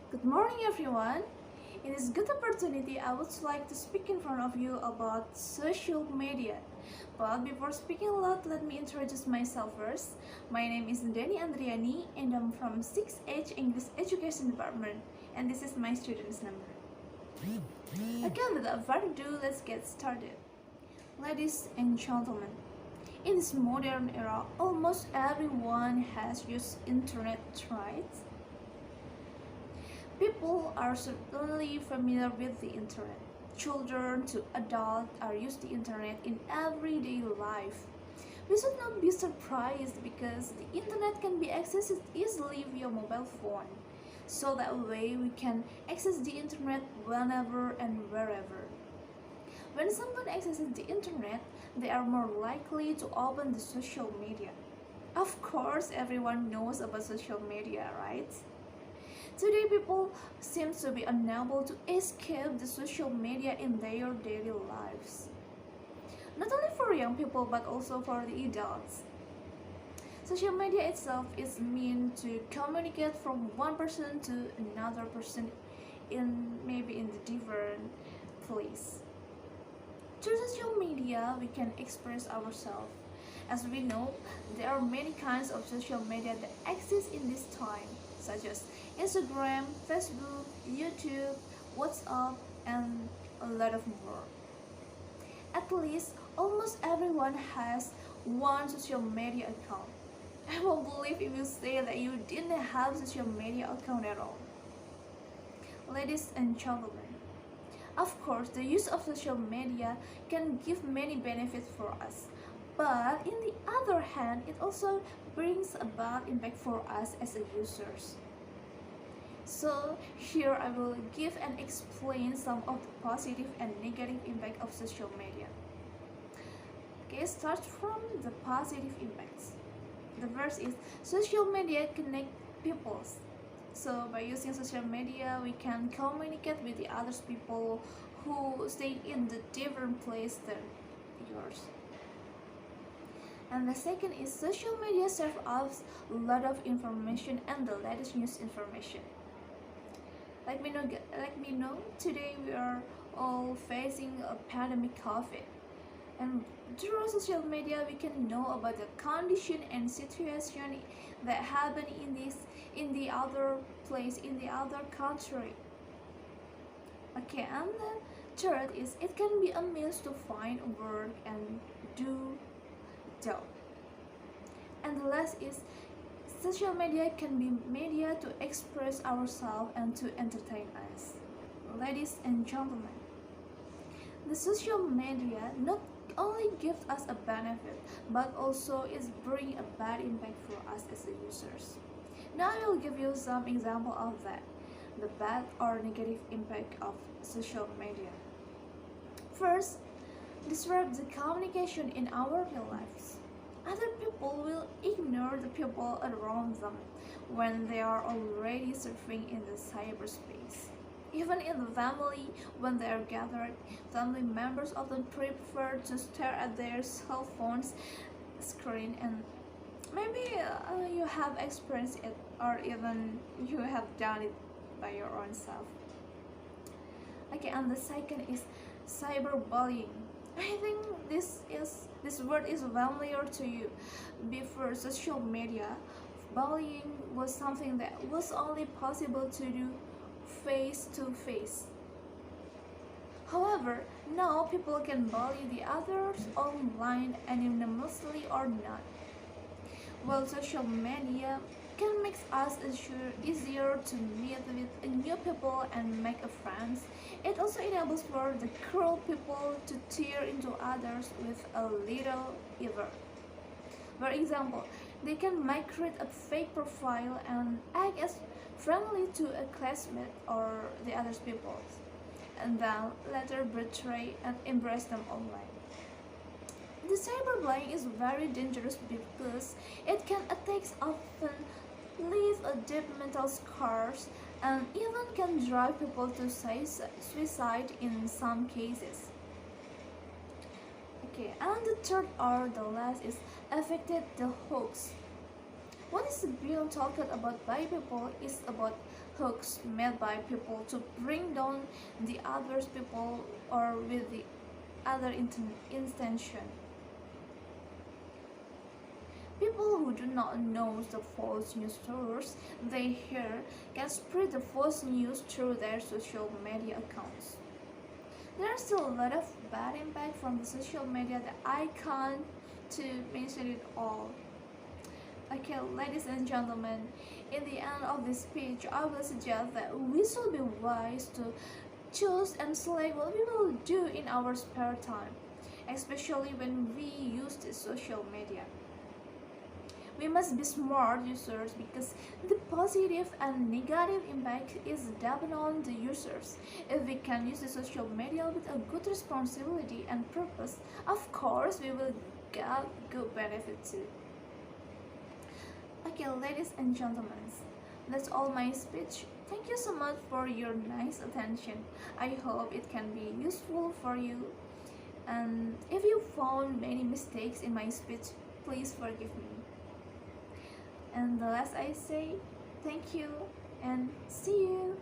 Good morning, everyone. In this good opportunity, I would like to speak in front of you about social media. But before speaking a lot, let me introduce myself first. My name is Deni Andriyani, and I'm from 6H English Education Department, and this is my student's number. Okay, without further ado, let's get started. Ladies and gentlemen, in this modern era, almost everyone has used internet, right? People are certainly familiar with the internet. Children to adults are used the internet in everyday life. We should not be surprised because the internet can be accessed easily via mobile phone. So that way we can access the internet whenever and wherever. When someone accesses the internet, they are more likely to open the social media. Of course, everyone knows about social media, right? Today, people seem to be unable to escape the social media in their daily lives. Not only for young people, but also for the adults. Social media itself is meant to communicate from one person to another person maybe in the different place. Through social media, we can express ourselves. As we know, there are many kinds of social media that exist in this time, such as Instagram, Facebook, YouTube, WhatsApp, and a lot of more. At least, almost everyone has one social media account. I won't believe if you say that you didn't have social media account at all. Ladies and gentlemen, of course, the use of social media can give many benefits for us. But in the other hand, it also brings a bad impact for us as a users. So here I will give and explain some of the positive and negative impact of social media. Okay, start from the positive impacts. The first is social media connect peoples. So by using social media, we can communicate with the other people who stay in the different place than yours. And the second is social media serves us a lot of information and the latest news information. Like we know, today we are all facing a pandemic COVID. And through social media, we can know about the condition and situation that happen in the other place, in the other country. Okay, and the third is it can be a means to find work and do job. And the last is social media can be media to express ourselves and to entertain us. Ladies and gentlemen, the social media not only gives us a benefit, but also is bring a bad impact for us as the users. Now I will give you some example of that, the bad or negative impact of social media. First, disrupt the communication in our real lives. Other people will ignore the people around them when they are already surfing in the cyberspace. Even in the family, when they are gathered, family members often prefer to stare at their cell phones screen, and maybe you have experienced it or even you have done it by your own self. Okay, and the second is cyberbullying. I think this word is familiar to you. Before social media, bullying was something that was only possible to do face to face. However, now people can bully the others online anonymously or not. While social media can make us easier to meet with new people and make friends, it also enables for the cruel people to tear into others with a little effort. For example, they can create a fake profile and act as friendly to a classmate or the other people, and then later betray and embrace them online. The cyberbullying is very dangerous because it can attack often leave a deep mental scars and even can drive people to suicide in some cases. Okay, and the third or the last is affected the hoax. What is being talked about by people is about hooks made by people to bring down the other people or with the other intention. People who do not know the false news source they hear can spread the false news through their social media accounts. There are still a lot of bad impact from the social media that I can't to mention it all. Okay, ladies and gentlemen, in the end of this speech, I will suggest that we should be wise to choose and select what we will do in our spare time, especially when we use the social media. We must be smart users because the positive and negative impact is dependent on the users. If we can use the social media with a good responsibility and purpose, of course we will get good benefit too. Okay, ladies and gentlemen, that's all my speech. Thank you so much for your nice attention. I hope it can be useful for you. And if you found many mistakes in my speech, please forgive me. And the last I say, thank you and see you.